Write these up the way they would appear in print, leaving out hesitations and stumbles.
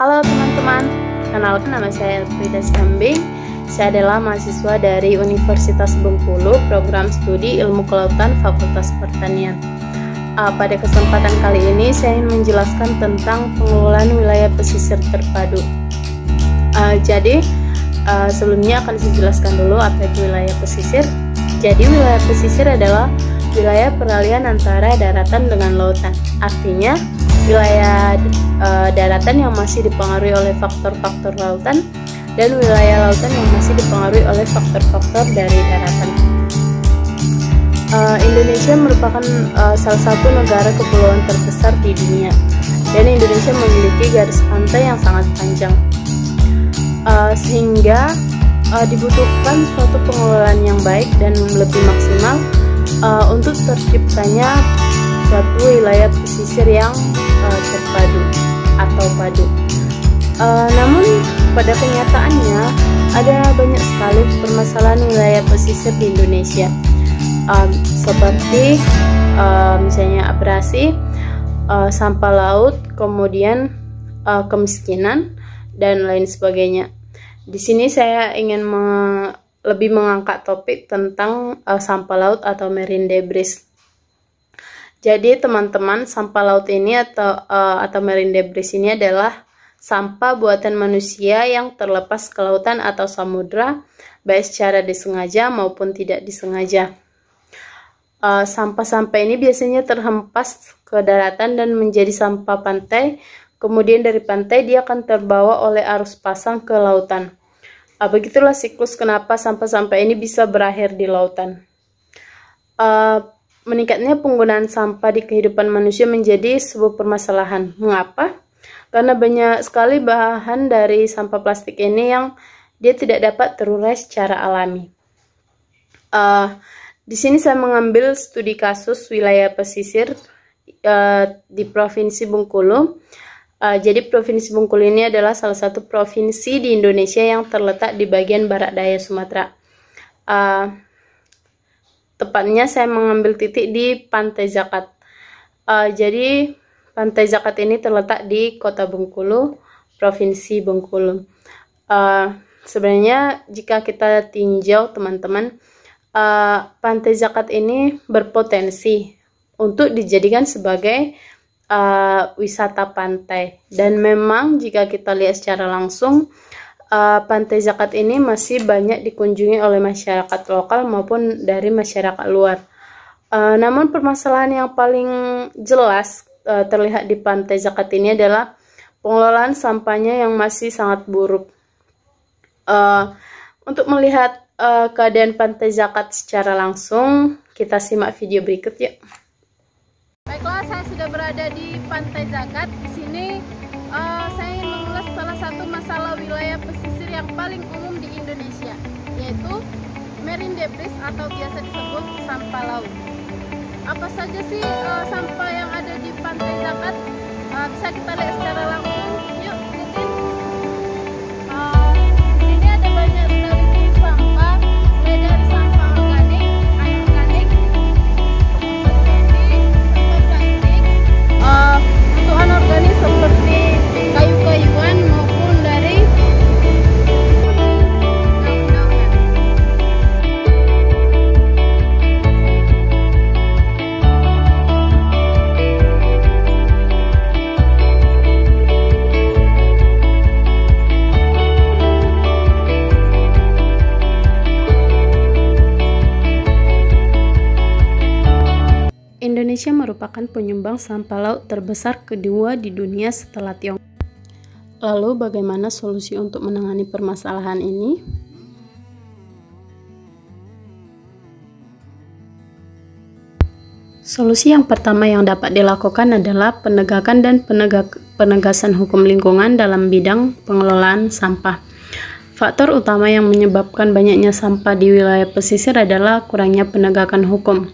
Halo teman-teman, kenalkan nama saya Elfrida Skambing. Saya adalah mahasiswa dari Universitas Bengkulu, program studi Ilmu Kelautan Fakultas Pertanian. Pada kesempatan kali ini saya ingin menjelaskan tentang pengelolaan wilayah pesisir terpadu. Sebelumnya akan saya jelaskan dulu apa itu wilayah pesisir. Jadi wilayah pesisir adalah wilayah peralihan antara daratan dengan lautan. Artinya wilayah daratan yang masih dipengaruhi oleh faktor-faktor lautan dan wilayah lautan yang masih dipengaruhi oleh faktor-faktor dari daratan. Indonesia merupakan salah satu negara kepulauan terbesar di dunia, dan Indonesia memiliki garis pantai yang sangat panjang, sehingga dibutuhkan suatu pengelolaan yang baik dan lebih maksimal untuk terciptanya suatu wilayah pesisir yang terpadu atau padu. Namun pada kenyataannya ada banyak sekali permasalahan wilayah pesisir di Indonesia, seperti misalnya abrasi, sampah laut, kemudian kemiskinan dan lain sebagainya. Di sini saya ingin lebih mengangkat topik tentang sampah laut atau marine debris. Jadi teman-teman, sampah laut ini atau marine debris ini adalah sampah buatan manusia yang terlepas ke lautan atau samudra, baik secara disengaja maupun tidak disengaja. Sampah-sampah ini biasanya terhempas ke daratan dan menjadi sampah pantai. Kemudian dari pantai dia akan terbawa oleh arus pasang ke lautan. Begitulah siklus kenapa sampah-sampah ini bisa berakhir di lautan. Meningkatnya penggunaan sampah di kehidupan manusia menjadi sebuah permasalahan. Mengapa? Karena banyak sekali bahan dari sampah plastik ini yang dia tidak dapat terurai secara alami. Di sini saya mengambil studi kasus wilayah pesisir di Provinsi Bengkulu. Jadi Provinsi Bengkulu ini adalah salah satu provinsi di Indonesia yang terletak di bagian barat daya Sumatera. Tepatnya saya mengambil titik di Pantai Zakat. Jadi Pantai Zakat ini terletak di Kota Bengkulu, Provinsi Bengkulu. Sebenarnya jika kita tinjau teman-teman, Pantai Zakat ini berpotensi untuk dijadikan sebagai wisata pantai, dan memang jika kita lihat secara langsung, Pantai Zakat ini masih banyak dikunjungi oleh masyarakat lokal maupun dari masyarakat luar. Namun permasalahan yang paling jelas terlihat di Pantai Zakat ini adalah pengelolaan sampahnya yang masih sangat buruk. Untuk melihat keadaan Pantai Zakat secara langsung, kita simak video berikut yuk. Baiklah, saya sudah berada di Pantai Zakat. Di sini saya ingin mengulas salah satu masalah wilayah pesisir yang paling umum di Indonesia, yaitu marine debris atau biasa disebut sampah laut. Apa saja sih sampah yang ada di Pantai Zakat? Bisa kita lihat secara langsung. Yuk, Titin. Di sini ada banyak sekali jenis sampah, mulai dari sampah organik, anorganik, untuk anorganik seperti kayu-kayuan maupun dari daun-daunan. Indonesia merupakan penyumbang sampah laut terbesar kedua di dunia setelah Tiongkok. Lalu bagaimana solusi untuk menangani permasalahan ini? Solusi yang pertama yang dapat dilakukan adalah penegakan dan penegasan hukum lingkungan dalam bidang pengelolaan sampah. Faktor utama yang menyebabkan banyaknya sampah di wilayah pesisir adalah kurangnya penegakan hukum.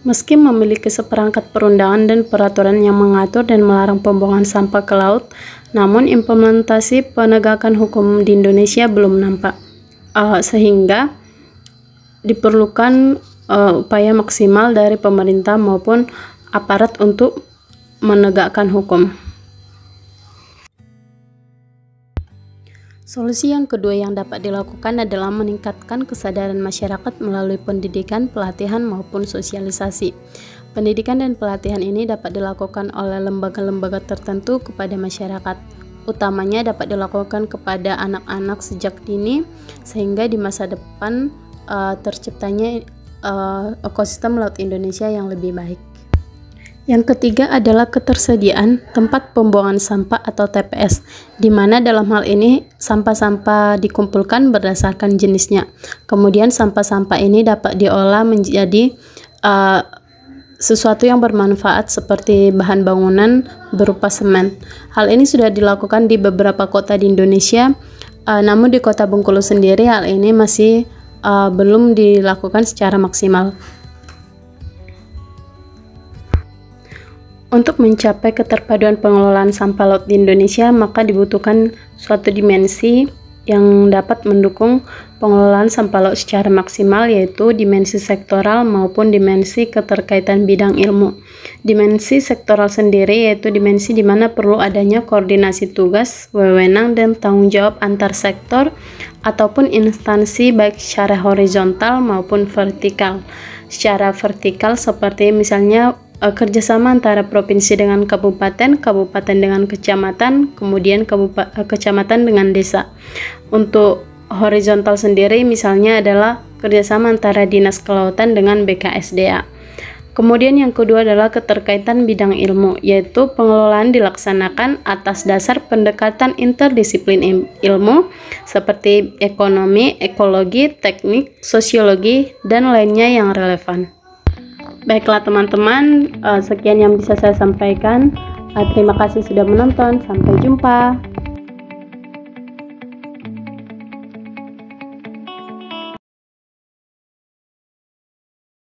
Meski memiliki seperangkat perundangan dan peraturan yang mengatur dan melarang pembuangan sampah ke laut, namun implementasi penegakan hukum di Indonesia belum nampak, sehingga diperlukan upaya maksimal dari pemerintah maupun aparat untuk menegakkan hukum. Solusi yang kedua yang dapat dilakukan adalah meningkatkan kesadaran masyarakat melalui pendidikan, pelatihan, maupun sosialisasi. Pendidikan dan pelatihan ini dapat dilakukan oleh lembaga-lembaga tertentu kepada masyarakat. Utamanya dapat dilakukan kepada anak-anak sejak dini, sehingga di masa depan terciptanya ekosistem laut Indonesia yang lebih baik. Yang ketiga adalah ketersediaan tempat pembuangan sampah atau TPS, di mana dalam hal ini sampah-sampah dikumpulkan berdasarkan jenisnya. Kemudian sampah-sampah ini dapat diolah menjadi sesuatu yang bermanfaat seperti bahan bangunan berupa semen. Hal ini sudah dilakukan di beberapa kota di Indonesia, namun di kota Bengkulu sendiri hal ini masih belum dilakukan secara maksimal. Untuk mencapai keterpaduan pengelolaan sampah laut di Indonesia, maka dibutuhkan suatu dimensi yang dapat mendukung pengelolaan sampah laut secara maksimal, yaitu dimensi sektoral maupun dimensi keterkaitan bidang ilmu. Dimensi sektoral sendiri yaitu dimensi di mana perlu adanya koordinasi tugas, wewenang, dan tanggung jawab antar sektor ataupun instansi baik secara horizontal maupun vertikal. Secara vertikal seperti misalnya kerjasama antara provinsi dengan kabupaten, kabupaten dengan kecamatan, kemudian kecamatan dengan desa. Untuk horizontal sendiri misalnya adalah kerjasama antara Dinas Kelautan dengan BKSDA. Kemudian yang kedua adalah keterkaitan bidang ilmu, yaitu pengelolaan dilaksanakan atas dasar pendekatan interdisiplin ilmu seperti ekonomi, ekologi, teknik, sosiologi, dan lainnya yang relevan. Baiklah teman-teman, sekian yang bisa saya sampaikan. Terima kasih sudah menonton. Sampai jumpa.